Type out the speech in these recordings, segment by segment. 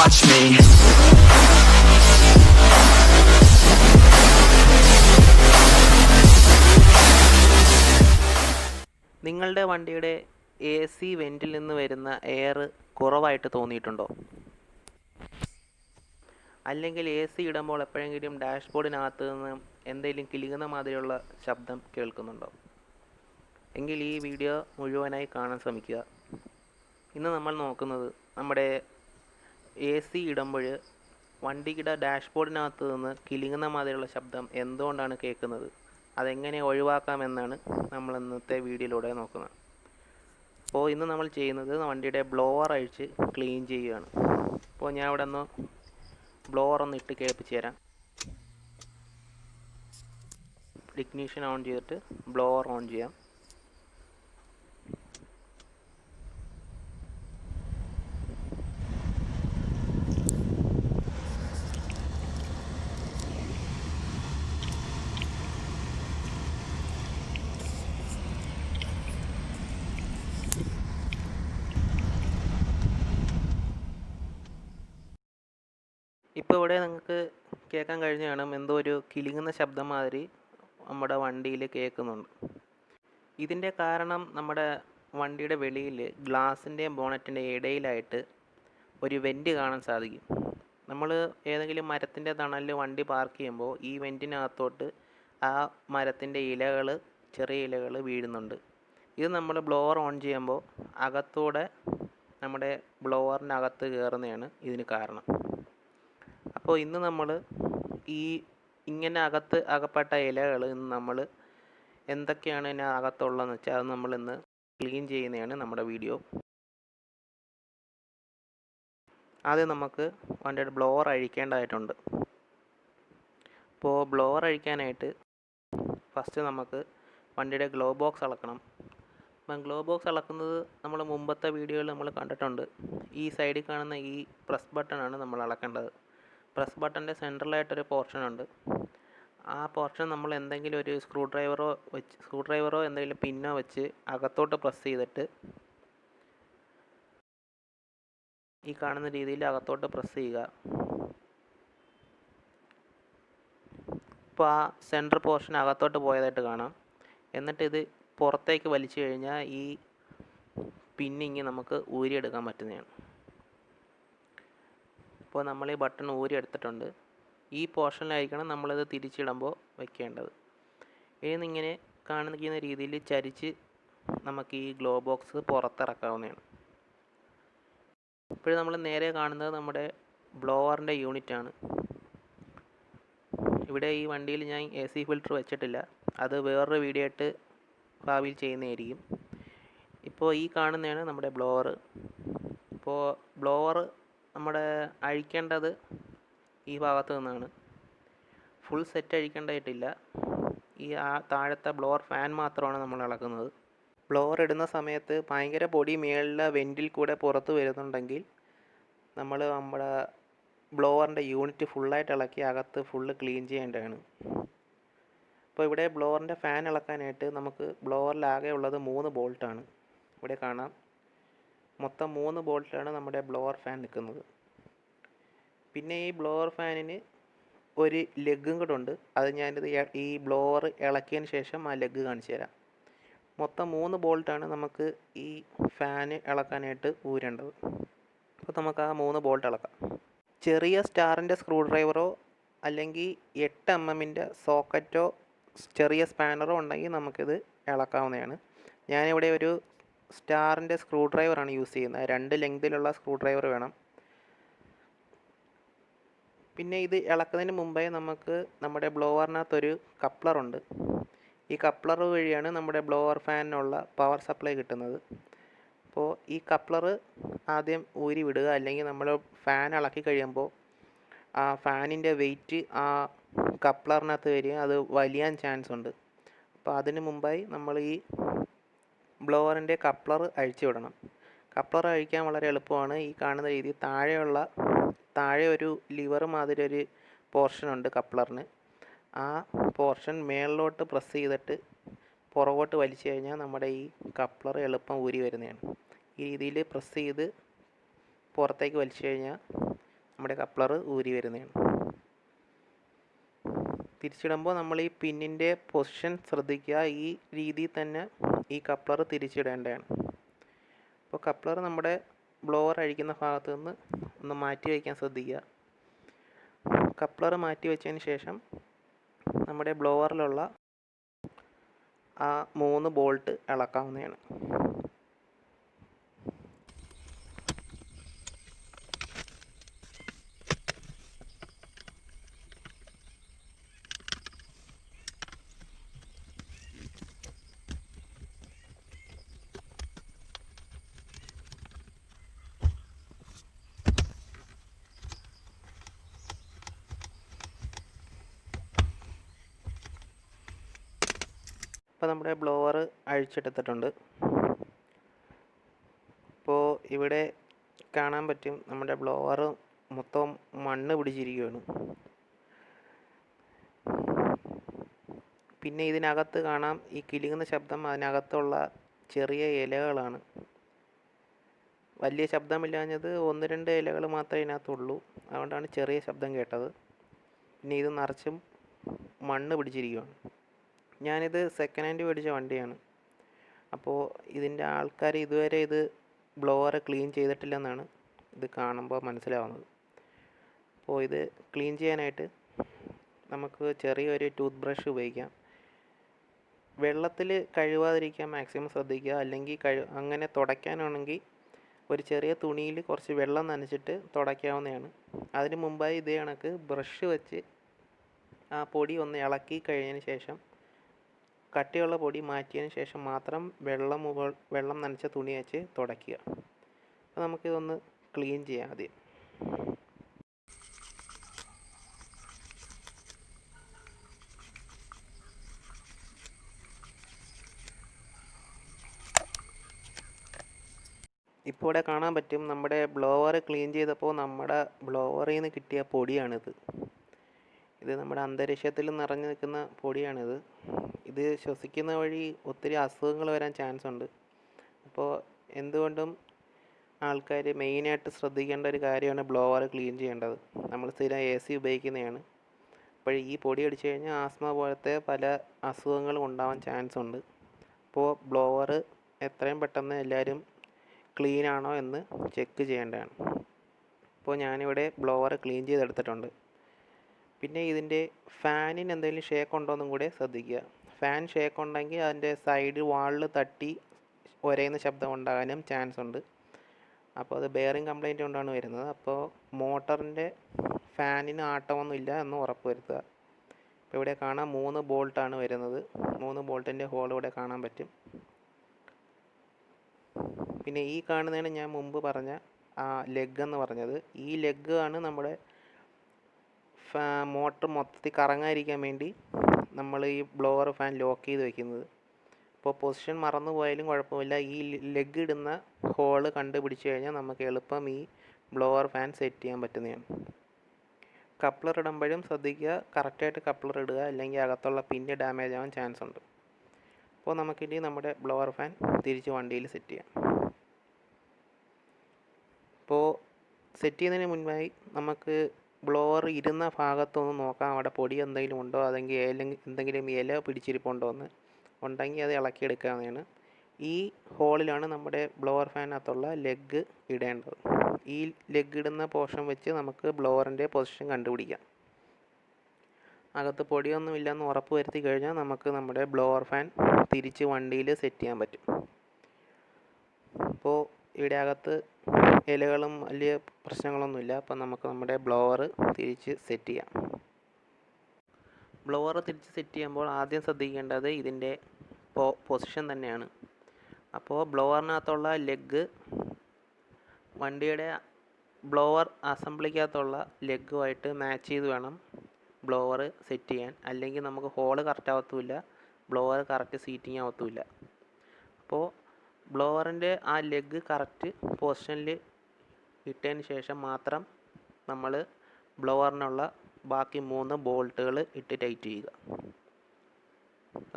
watch me. നിങ്ങളുടെ വണ്ടിയുടെ AC വെന്റിൽ നിന്ന് വരുന്ന എയർ കുറവായിട്ട് തോന്നിയിട്ടുണ്ടോ? അല്ലെങ്കിൽ AC ഇടുമ്പോൾ എപ്പോഴെങ്കിലും ഡാഷ്ബോർഡിനകത്ത് നിന്ന് എന്തെങ്കിലും കിലുങ്ങുന്ന മാതിരിയുള്ള ശബ്ദം കേൾക്കുന്നുണ്ടോ? എങ്കിൽ ഈ വീഡിയോ മുഴുവനായി കാണാൻ ശ്രമിക്കുക. ഇന്ന് നമ്മൾ നോക്കുന്നത് നമ്മുടെ AC ഇടുമ്പോൾ വണ്ടിയുടെ ഡാഷ്ബോർഡിനകത്ത് നിന്ന് കിലുങ്ങുന്ന മാതിരിയുള്ള ശബ്ദം എന്തുകൊണ്ടാണ് കേൾക്കുന്നത്, അതെങ്ങനെ ഒഴിവാക്കാമെന്നാണ് നമ്മൾ ഇന്നത്തെ വീഡിയോയിലൂടെ നോക്കുന്നത്. അപ്പോൾ ഇന്ന് നമ്മൾ ചെയ്യുന്നത് വണ്ടിയുടെ ബ്ലോവർ അഴിച്ച് ക്ലീൻ ചെയ്യുകയാണ്. അപ്പോൾ ഞാൻ ഇവിടെ ഒന്ന് ബ്ലോവർ ഒന്ന് ഇട്ട് കേൾപ്പിച്ച് തരാം. ഇഗ്നിഷൻ ഓൺ ചെയ്തിട്ട് ബ്ലോവർ ഓൺ ചെയ്യാം. ഇപ്പോൾ ഇവിടെ നിങ്ങൾക്ക് കേൾക്കാൻ കഴിഞ്ഞ് കാണും, എന്തോ ഒരു കിലുങ്ങുന്ന ശബ്ദം മാതിരി നമ്മുടെ വണ്ടിയിൽ കേൾക്കുന്നുണ്ട്. ഇതിൻ്റെ കാരണം നമ്മുടെ വണ്ടിയുടെ വെളിയിൽ ഗ്ലാസിൻ്റെയും ബോണറ്റിൻ്റെയും ഇടയിലായിട്ട് ഒരു വെൻറ്റ് കാണാൻ സാധിക്കും. നമ്മൾ ഏതെങ്കിലും മരത്തിൻ്റെ തണലിൽ വണ്ടി പാർക്ക് ചെയ്യുമ്പോൾ ഈ വെൻറ്റിനകത്തോട്ട് ആ മരത്തിൻ്റെ ഇലകൾ, ചെറിയ ഇലകൾ വീഴുന്നുണ്ട്. ഇത് നമ്മൾ ബ്ലോവർ ഓൺ ചെയ്യുമ്പോൾ അകത്തൂടെ നമ്മുടെ ബ്ലോവറിനകത്ത് കയറുന്നതാണ് ഇതിന് കാരണം. അപ്പോൾ ഇന്ന് നമ്മൾ ഈ ഇങ്ങനെ അകപ്പെട്ട ഇലകൾ ഇന്ന് നമ്മൾ എന്തൊക്കെയാണ് ഇതിന് അകത്തുള്ളതെന്ന് വെച്ചാൽ അത് നമ്മൾ ഇന്ന് ക്ലീൻ ചെയ്യുന്നതാണ് നമ്മുടെ വീഡിയോ. ആദ്യം നമുക്ക് വണ്ടിയുടെ ബ്ലോവർ അഴിക്കേണ്ടതായിട്ടുണ്ട്. അപ്പോൾ ബ്ലോവർ അഴിക്കാനായിട്ട് ഫസ്റ്റ് നമുക്ക് വണ്ടിയുടെ ഗ്ലോ ബോക്സ് അളക്കണം. അപ്പം ഗ്ലോ ബോക്സ് അളക്കുന്നത് നമ്മൾ മുമ്പത്തെ വീഡിയോയിൽ നമ്മൾ കണ്ടിട്ടുണ്ട്. ഈ സൈഡിൽ കാണുന്ന ഈ പ്രസ് ബട്ടണാണ് നമ്മൾ അളക്കേണ്ടത്. പ്രസ് ബട്ടൻ്റെ സെൻട്രലായിട്ടൊരു പോർഷൻ ഉണ്ട്. ആ പോർഷൻ നമ്മൾ എന്തെങ്കിലും ഒരു സ്ക്രൂ ഡ്രൈവറോ എന്തെങ്കിലും പിന്നോ വെച്ച് അകത്തോട്ട് പ്രസ് ചെയ്തിട്ട് ഈ കാണുന്ന രീതിയിൽ അകത്തോട്ട് പ്രസ് ചെയ്യുക. ഇപ്പോൾ ആ സെൻറ്റർ പോർഷൻ അകത്തോട്ട് പോയതായിട്ട് കാണാം. എന്നിട്ട് ഇത് പുറത്തേക്ക് വലിച്ചു കഴിഞ്ഞാൽ ഈ പിന്നിങ് നമുക്ക് ഊരിയെടുക്കാൻ പറ്റുന്നതാണ്. ഇപ്പോൾ നമ്മൾ ഈ ബട്ടൺ ഊരി എടുത്തിട്ടുണ്ട്. ഈ പോർഷനിലായിരിക്കണം നമ്മളിത് തിരിച്ചിടുമ്പോൾ വയ്ക്കേണ്ടത്. ഇങ്ങനെ കാണിക്കുന്ന രീതിയിൽ ചരിച്ച് നമുക്ക് ഈ ഗ്ലോ ബോക്സ് പുറത്തിറക്കാവുന്നതാണ്. ഇപ്പോൾ നമ്മൾ നേരെ കാണുന്നത് നമ്മുടെ ബ്ലോവറിൻ്റെ യൂണിറ്റാണ്. ഇവിടെ ഈ വണ്ടിയിൽ ഞാൻ AC ഫിൽറ്റർ വെച്ചിട്ടില്ല. അത് വേറൊരു വീഡിയോ ആയിട്ട് ഭാവിയിൽ ചെയ്യുന്നതായിരിക്കും. ഇപ്പോൾ ഈ കാണുന്നതാണ് നമ്മുടെ ബ്ലോവർ. ഇപ്പോൾ ബ്ലോവർ നമ്മുടെ അഴിക്കേണ്ടത് ഈ ഭാഗത്ത് നിന്നാണ്. ഫുൾ സെറ്റ് അഴിക്കേണ്ടതായിട്ടില്ല. ഈ താഴത്തെ ബ്ലോവർ ഫാൻ മാത്രമാണ് നമ്മൾ ഇളക്കുന്നത്. ബ്ലോവർ ഇടുന്ന സമയത്ത് ഭയങ്കര പൊടി മേളിലെ വെൻറ്റിൽ കൂടെ പുറത്ത് വരുന്നുണ്ടെങ്കിൽ നമ്മൾ നമ്മുടെ ബ്ലോവറിൻ്റെ യൂണിറ്റ് ഫുള്ളായിട്ട് ഇളക്കി അകത്ത് ഫുള്ള് ക്ലീൻ ചെയ്യേണ്ടതാണ്. അപ്പോൾ ഇവിടെ ബ്ലോവറിൻ്റെ ഫാൻ ഇളക്കാനായിട്ട് നമുക്ക് ബ്ലോവറിലാകെ ഉള്ളത് 3 ബോൾട്ടാണ്. ഇവിടെ കാണാം, മൊത്തം 3 ബോൾട്ടിലാണ് നമ്മുടെ ബ്ലോവർ ഫാൻ നിൽക്കുന്നത്. പിന്നെ ഈ ബ്ലോവർ ഫാനിന് ഒരു ലെഗും കൂടെ ഉണ്ട്. അത് ഞാനിത് ഈ ബ്ലോവർ ഇളക്കിയതിന് ശേഷം ആ ലെഗ് കാണിച്ചു തരാം. മൊത്തം 3 ബോൾട്ടാണ് നമുക്ക് ഈ ഫാന് ഇളക്കാനായിട്ട് ഊരേണ്ടത്. അപ്പോൾ നമുക്ക് ആ 3 ബോൾട്ട് ഇളക്കാം. ചെറിയ സ്റ്റാറിൻ്റെ സ്ക്രൂ ഡ്രൈവറോ അല്ലെങ്കിൽ 8 mm സോക്കറ്റോ ചെറിയ സ്പാനറോ ഉണ്ടെങ്കിൽ നമുക്കിത് ഇളക്കാവുന്നതാണ്. ഞാനിവിടെ ഒരു സ്റ്റാറിൻ്റെ സ്ക്രൂ ഡ്രൈവറാണ് യൂസ് ചെയ്യുന്നത്. 2 ലെങ്തിലുള്ള സ്ക്രൂ ഡ്രൈവർ വേണം. പിന്നെ ഇത് ഇളക്കുന്നതിന് മുമ്പേ നമുക്ക് നമ്മുടെ ബ്ലോവറിനകത്തൊരു കപ്ലറുണ്ട്. ഈ കപ്ലർ വഴിയാണ് നമ്മുടെ ബ്ലോവർ ഫാനിനുള്ള പവർ സപ്ലൈ കിട്ടുന്നത്. അപ്പോൾ ഈ കപ്ലർ ആദ്യം ഊരി വിടുക, അല്ലെങ്കിൽ നമ്മൾ ഫാൻ ഇളക്കി കഴിയുമ്പോൾ ആ ഫാനിൻ്റെ വെയിറ്റ് ആ കപ്ലറിനകത്ത് വരിക, അത് വലിയാൻ ചാൻസ് ഉണ്ട്. അപ്പോൾ അതിന് മുമ്പായി നമ്മൾ ഈ ബ്ലോവറിൻ്റെ കപ്ലർ അഴിച്ചു വിടണം. കപ്ലർ അഴിക്കാൻ വളരെ എളുപ്പമാണ്. ഈ കാണുന്ന രീതി താഴെ ഒരു ലിവർ മാതിരി ഒരു പോർഷനുണ്ട് കപ്ലറിന്. ആ പോർഷൻ മേളിലോട്ട് പ്രസ് ചെയ്തിട്ട് പുറകോട്ട് വലിച്ചു കഴിഞ്ഞാൽ നമ്മുടെ ഈ കപ്ലർ എളുപ്പം ഊരി വരുന്നതാണ്. ഈ രീതിയിൽ പ്രസ് ചെയ്ത് പുറത്തേക്ക് വലിച്ചു കഴിഞ്ഞാൽ നമ്മുടെ കപ്ലർ ഊരി വരുന്നതാണ്. തിരിച്ചിടുമ്പോൾ നമ്മൾ ഈ പിന്നിൻ്റെ പൊസിഷൻ ശ്രദ്ധിക്കുക. ഈ രീതിയിൽ തന്നെ ഈ കപ്ലർ തിരിച്ചിടേണ്ടതാണ്. അപ്പോൾ കപ്ലർ നമ്മുടെ ബ്ലോവർ അഴിക്കുന്ന ഭാഗത്ത് നിന്ന് ഒന്ന് മാറ്റി വയ്ക്കാൻ ശ്രദ്ധിക്കുക. കപ്ലർ മാറ്റി വെച്ചതിന് ശേഷം നമ്മുടെ ബ്ലോവറിലുള്ള ആ 3 ബോൾട്ട് ഇളക്കാവുന്നതാണ്. ഇപ്പോൾ നമ്മുടെ ബ്ലോവർ അഴിച്ചെടുത്തിട്ടുണ്ട്. ഇപ്പോൾ ഇവിടെ കാണാൻ പറ്റും നമ്മുടെ ബ്ലോവർ മൊത്തം മണ്ണ് പിടിച്ചിരിക്കുകയാണ്. പിന്നെ ഇതിനകത്ത് കാണാം ഈ കിലുങ്ങുന്ന ശബ്ദം അതിനകത്തുള്ള ചെറിയ ഇലകളാണ്. വലിയ ശബ്ദമില്ലാഞ്ഞത് 1-2 ഇലകൾ മാത്രമേ ഇതിനകത്തുള്ളൂ, അതുകൊണ്ടാണ് ചെറിയ ശബ്ദം കേട്ടത്. പിന്നെ ഇത് നിറച്ചും മണ്ണ് പിടിച്ചിരിക്കുകയാണ്. ഞാനിത് സെക്കൻഡ് ഹാൻഡ് മേടിച്ച വണ്ടിയാണ്. അപ്പോൾ ഇതിൻ്റെ ആൾക്കാർ ഇതുവരെ ഇത് ബ്ലോവർ ക്ലീൻ ചെയ്തിട്ടില്ലെന്നാണ് ഇത് കാണുമ്പോൾ മനസ്സിലാവുന്നത്. അപ്പോൾ ഇത് ക്ലീൻ ചെയ്യാനായിട്ട് നമുക്ക് ചെറിയൊരു ടൂത്ത് ബ്രഷ് ഉപയോഗിക്കാം. വെള്ളത്തിൽ കഴുകാതിരിക്കാൻ മാക്സിമം ശ്രദ്ധിക്കുക. അല്ലെങ്കിൽ അങ്ങനെ തുടയ്ക്കാനാണെങ്കിൽ ഒരു ചെറിയ തുണിയിൽ കുറച്ച് വെള്ളം നനച്ചിട്ട് തുടയ്ക്കാവുന്നതാണ്. അതിന് മുമ്പായി ഇതേ കണക്ക് ബ്രഷ് വെച്ച് ആ പൊടി ഒന്ന് ഇളക്കി കഴിഞ്ഞതിന് ശേഷം കട്ടിയുള്ള പൊടി മാറ്റിയതിന് ശേഷം മാത്രം വെള്ളം നനച്ച തുണി വെച്ച് തുടയ്ക്കുക. അപ്പോൾ നമുക്കിതൊന്ന് ക്ലീൻ ചെയ്യാം ആദ്യം. ഇപ്പോൾ ഇവിടെ കാണാൻ പറ്റും നമ്മുടെ ബ്ലോവർ ക്ലീൻ ചെയ്തപ്പോൾ നമ്മുടെ ബ്ലോവറിൽ നിന്ന് കിട്ടിയ പൊടിയാണിത്. ഇത് നമ്മുടെ അന്തരീക്ഷത്തിൽ നിറഞ്ഞു നിൽക്കുന്ന പൊടിയാണിത്. ഇത് ശ്വസിക്കുന്ന വഴി ഒത്തിരി അസുഖങ്ങൾ വരാൻ ചാൻസ് ഉണ്ട്. അപ്പോൾ എന്തുകൊണ്ടും ആൾക്കാർ മെയിനായിട്ട് ശ്രദ്ധിക്കേണ്ട ഒരു കാര്യമാണ് ബ്ലോവർ ക്ലീൻ ചെയ്യേണ്ടത്. നമ്മൾ സ്ഥിരം AC ഉപയോഗിക്കുന്നതാണ്. അപ്പോൾ ഈ പൊടി അടിച്ചു കഴിഞ്ഞാൽ ആസ്മ പോലത്തെ പല അസുഖങ്ങളും ഉണ്ടാവാൻ ചാൻസ് ഉണ്ട്. അപ്പോൾ ബ്ലോവർ എത്രയും പെട്ടെന്ന് എല്ലാവരും ക്ലീൻ ആണോ എന്ന് ചെക്ക് ചെയ്യേണ്ടതാണ്. അപ്പോൾ ഞാനിവിടെ ബ്ലോവർ ക്ലീൻ ചെയ്തെടുത്തിട്ടുണ്ട്. പിന്നെ ഇതിൻ്റെ ഫാനിന് എന്തെങ്കിലും ഷേക്ക് ഉണ്ടോയെന്നും കൂടെ ശ്രദ്ധിക്കുക. ഫാൻ ഷേക്ക് ഉണ്ടെങ്കിൽ അതിൻ്റെ സൈഡ് വാളിൽ തട്ടി ഒരയുന്ന ശബ്ദം ഉണ്ടാകാനും ചാൻസ് ഉണ്ട്. അപ്പോൾ അത് ബെയറിംഗ് കംപ്ലൈൻറ്റ് കൊണ്ടാണ് വരുന്നത്. അപ്പോൾ മോട്ടറിൻ്റെ ഫാനിന് ആട്ടമൊന്നും ഇല്ല എന്ന് ഉറപ്പ് വരുത്തുക. ഇപ്പോൾ ഇവിടെ കാണാം 3 ബോൾട്ടാണ് വരുന്നത്. 3 ബോൾട്ടിൻ്റെ ഹോൾ ഇവിടെ കാണാൻ പറ്റും. പിന്നെ ഈ കാണുന്നതാണ് ഞാൻ മുമ്പ് പറഞ്ഞ ആ ലെഗ് എന്ന് പറഞ്ഞത്. ഈ ലെഗ് ആണ് നമ്മുടെ മോട്ടർ മൊത്തത്തിൽ കറങ്ങാതിരിക്കാൻ വേണ്ടി നമ്മൾ ഈ ബ്ലോവർ ഫാൻ ലോക്ക് ചെയ്ത് വെക്കുന്നത്. ഇപ്പോൾ പൊസിഷൻ മറന്നു പോയാലും കുഴപ്പമില്ല, ഈ ലെഗ് ഇടുന്ന ഹോള് കണ്ടുപിടിച്ച് കഴിഞ്ഞാൽ നമുക്ക് എളുപ്പം ഈ ബ്ലോവർ ഫാൻ സെറ്റ് ചെയ്യാൻ പറ്റുന്നതാണ്. കപ്ലർ ഇടുമ്പോഴും ശ്രദ്ധിക്കുക, കറക്റ്റായിട്ട് കപ്ലർ ഇടുക, അല്ലെങ്കിൽ അകത്തുള്ള പിന്ന് ഡാമേജ് ആവാൻ ചാൻസ് ഉണ്ട്. അപ്പോൾ നമുക്കിനി നമ്മുടെ ബ്ലോവർ ഫാൻ തിരിച്ച് വണ്ടിയിൽ സെറ്റ് ചെയ്യാം. അപ്പോൾ സെറ്റ് ചെയ്യുന്നതിന് മുൻപായി നമുക്ക് ബ്ലോവർ ഇരുന്ന ഭാഗത്തൊന്ന് നോക്കാം, അവിടെ പൊടി എന്തെങ്കിലും ഉണ്ടോ, അല്ലെങ്കിൽ എന്തെങ്കിലും ഇല പിടിച്ചിരിപ്പുണ്ടോ എന്ന്. ഉണ്ടെങ്കിൽ അത് ഇളക്കിയെടുക്കാവുന്നതാണ്. ഈ ഹോളിലാണ് നമ്മുടെ ബ്ലോവർ ഫാനകത്തുള്ള ലെഗ് ഇടേണ്ടത്. ഈ ലെഗ് ഇടുന്ന പോർഷൻ വെച്ച് നമുക്ക് ബ്ലോവറിൻ്റെ പൊസിഷൻ കണ്ടുപിടിക്കാം. അകത്ത് പൊടിയൊന്നും ഇല്ലെന്ന് ഉറപ്പ് വരുത്തി കഴിഞ്ഞാൽ നമുക്ക് നമ്മുടെ ബ്ലോവർ ഫാൻ തിരിച്ച് വണ്ടിയിൽ സെറ്റ് ചെയ്യാൻ പറ്റും. അപ്പോൾ ഇവിടെ അകത്ത് ഇലകളും വലിയ പ്രശ്നങ്ങളൊന്നുമില്ല. അപ്പോൾ നമുക്ക് നമ്മുടെ ബ്ലോവർ തിരിച്ച് സെറ്റ് ചെയ്യാം. ബ്ലോവർ തിരിച്ച് സെറ്റ് ചെയ്യുമ്പോൾ ആദ്യം ശ്രദ്ധിക്കേണ്ടത് ഇതിൻ്റെ പൊസിഷൻ തന്നെയാണ്. അപ്പോൾ ബ്ലോവറിനകത്തുള്ള ലെഗ് വണ്ടിയുടെ ബ്ലോവർ അസംബ്ലിക്കകത്തുള്ള ലെഗുമായിട്ട് മാച്ച് ചെയ്ത് വേണം ബ്ലോവർ സെറ്റ് ചെയ്യാൻ. അല്ലെങ്കിൽ നമുക്ക് ഹോള് കറക്റ്റ് ആവത്തുമില്ല, ബ്ലോവർ കറക്റ്റ് സീറ്റിംഗ് ആവത്തുമില്ല. അപ്പോൾ ബ്ലോവറിൻ്റെ ആ ലെഗ് കറക്റ്റ് പൊസിഷനിൽ ഇട്ടതിന് ശേഷം മാത്രം നമ്മൾ ബ്ലോവറിനുള്ള ബാക്കി 3 ബോൾട്ടുകൾ ഇട്ട് ടൈറ്റ് ചെയ്യുക.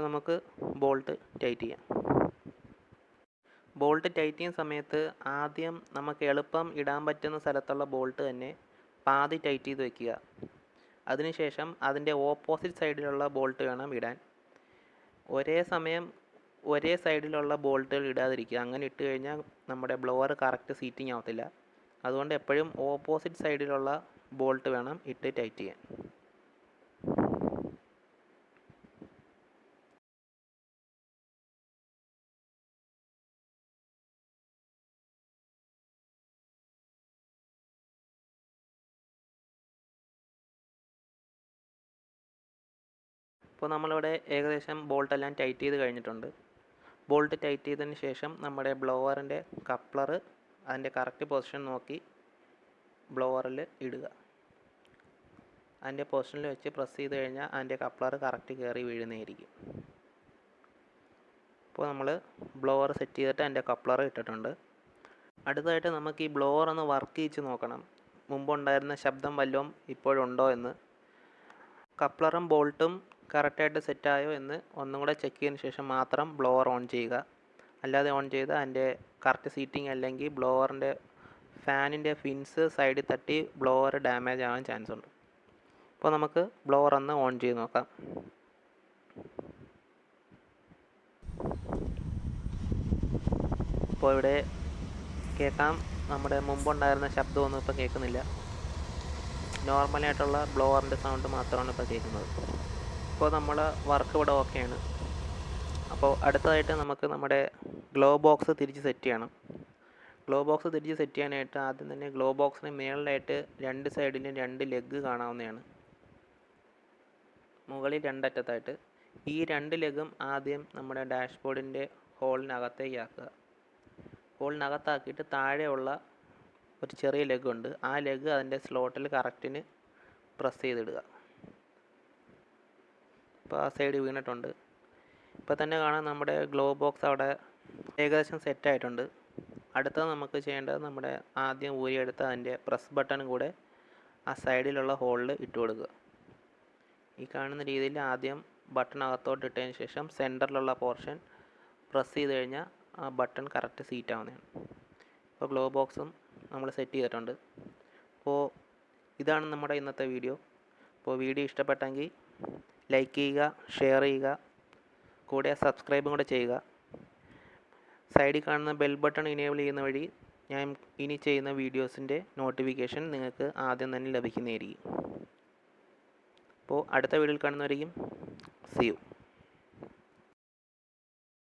നമുക്ക് ബോൾട്ട് ടൈറ്റ് ചെയ്യാം. ബോൾട്ട് ടൈറ്റ് ചെയ്യുന്ന സമയത്ത് ആദ്യം നമുക്ക് എളുപ്പം ഇടാൻ പറ്റുന്ന സ്ഥലത്തുള്ള ബോൾട്ട് തന്നെ പാതി ടൈറ്റ് ചെയ്ത് വെക്കുക. അതിനുശേഷം അതിൻ്റെ ഓപ്പോസിറ്റ് സൈഡിലുള്ള ബോൾട്ട് വേണം ഇടാൻ. ഒരേ സമയം ഒരേ സൈഡിലുള്ള ബോൾട്ടുകൾ ഇടാതിരിക്കുക. അങ്ങനെ ഇട്ട് കഴിഞ്ഞാൽ നമ്മുടെ ബ്ലോവർ കറക്റ്റ് സീറ്റിംഗ് ആവത്തില്ല. അതുകൊണ്ട് എപ്പോഴും ഓപ്പോസിറ്റ് സൈഡിലുള്ള ബോൾട്ട് വേണം ഇട്ട് ടൈറ്റ് ചെയ്യാൻ. ഇപ്പോൾ നമ്മളിവിടെ ഏകദേശം ബോൾട്ടെല്ലാം ടൈറ്റ് ചെയ്ത് കഴിഞ്ഞിട്ടുണ്ട്. ബോൾട്ട് ടൈറ്റ് ചെയ്തതിന് ശേഷം നമ്മുടെ ബ്ലോവറിൻ്റെ കപ്ലർ അതിൻ്റെ കറക്റ്റ് പൊസിഷൻ നോക്കി ബ്ലോവറിൽ ഇടുക. അതിൻ്റെ പൊസിഷനിൽ വെച്ച് പ്രസ് ചെയ്ത് കഴിഞ്ഞാൽ അതിൻ്റെ കപ്ലർ കറക്റ്റ് കയറി വീഴുന്നതായിരിക്കും. ഇപ്പോൾ നമ്മൾ ബ്ലോവർ സെറ്റ് ചെയ്തിട്ട് അതിൻ്റെ കപ്ലർ ഇട്ടിട്ടുണ്ട്. അടുത്തതായിട്ട് നമുക്ക് ഈ ബ്ലോവർ ഒന്ന് വർക്ക് ചെയ്ത് നോക്കണം. മുമ്പുണ്ടായിരുന്ന ശബ്ദം വല്ലതും ഇപ്പോഴുണ്ടോ എന്ന്. കപ്ലറും ബോൾട്ടും കറക്റ്റായിട്ട് സെറ്റായോ എന്ന് ഒന്നും കൂടെ ചെക്ക് ചെയ്തതിന് ശേഷം മാത്രം ബ്ലോവർ ഓൺ ചെയ്യുക. അല്ലാതെ ഓൺ ചെയ്ത് അതിൻ്റെ കറക്റ്റ് സീറ്റിംഗ് അല്ലെങ്കിൽ ബ്ലോവറിൻ്റെ ഫാനിൻ്റെ ഫിൻസ് സൈഡിൽ തട്ടി ബ്ലോവർ ഡാമേജ് ആവാൻ ചാൻസ് ഉണ്ട്. അപ്പോൾ നമുക്ക് ബ്ലോവർ ഒന്ന് ഓൺ ചെയ്ത് നോക്കാം. ഇപ്പോൾ ഇവിടെ കേൾക്കാം, നമ്മുടെ മുമ്പുണ്ടായിരുന്ന ശബ്ദമൊന്നും ഇപ്പോൾ കേൾക്കുന്നില്ല. നോർമലായിട്ടുള്ള ബ്ലോവറിൻ്റെ സൗണ്ട് മാത്രമാണ് ഇപ്പോൾ കേൾക്കുന്നത്. ഇപ്പോൾ നമ്മൾ വർക്ക് ഇവിടെ ഓക്കെയാണ്. അപ്പോൾ അടുത്തതായിട്ട് നമുക്ക് നമ്മുടെ ഗ്ലോ ബോക്സ് തിരിച്ച് സെറ്റ് ചെയ്യണം. ഗ്ലോ ബോക്സ് തിരിച്ച് സെറ്റ് ചെയ്യാനായിട്ട് ആദ്യം തന്നെ ഗ്ലോ ബോക്സിന് മേളിലായിട്ട് രണ്ട് സൈഡിലും 2 ലെഗ് കാണാവുന്നതാണ്. മുകളിൽ രണ്ടറ്റത്തായിട്ട് ഈ 2 ലെഗും ആദ്യം നമ്മുടെ ഡാഷ്ബോർഡിൻ്റെ ഹോളിനകത്തേക്ക് ആക്കുക. ഹോളിനകത്താക്കിയിട്ട് താഴെയുള്ള ഒരു ചെറിയ ലെഗുണ്ട്, ആ ലെഗ് അതിൻ്റെ സ്ലോട്ടിൽ കറക്റ്റിന് പ്രസ് ചെയ്തിടുക. ഇപ്പോൾ ആ സൈഡ് വീണിട്ടുണ്ട്. ഇപ്പോൾ തന്നെ കാണാം നമ്മുടെ ഗ്ലോ ബോക്സ് അവിടെ ഏകദേശം സെറ്റായിട്ടുണ്ട്. അടുത്തത് നമുക്ക് ചെയ്യേണ്ടത് നമ്മുടെ ആദ്യം ഊരിയെടുത്ത അതിൻ്റെ പ്രസ് ബട്ടണും കൂടെ ആ സൈഡിലുള്ള ഹോളിൽ ഇട്ട് കൊടുക്കുക. ഈ കാണുന്ന രീതിയിൽ ആദ്യം ബട്ടൺ അകത്തോട്ട് ഇട്ടതിന് ശേഷം സെൻറ്ററിലുള്ള പോർഷൻ പ്രസ് ചെയ്ത് കഴിഞ്ഞാൽ ആ ബട്ടൺ കറക്റ്റ് സീറ്റ് ആവുന്നതാണ്. ഇപ്പോൾ ഗ്ലോ ബോക്സും നമ്മൾ സെറ്റ് ചെയ്തിട്ടുണ്ട്. അപ്പോൾ ഇതാണ് നമ്മുടെ ഇന്നത്തെ വീഡിയോ. അപ്പോൾ വീഡിയോ ഇഷ്ടപ്പെട്ടെങ്കിൽ ലൈക്ക് ചെയ്യുക, ഷെയർ ചെയ്യുക, കൂടെ സബ്സ്ക്രൈബും കൂടെ ചെയ്യുക. സൈഡിൽ കാണുന്ന ബെൽ ബട്ടൺ ഇനേബിൾ ചെയ്യുന്ന വഴി ഞാൻ ഇനി ചെയ്യുന്ന വീഡിയോസിൻ്റെ നോട്ടിഫിക്കേഷൻ നിങ്ങൾക്ക് ആദ്യം തന്നെ ലഭിക്കുന്നതായിരിക്കും. അപ്പോൾ അടുത്ത വീഡിയോയിൽ കാണുന്നവരെയും സീ യു.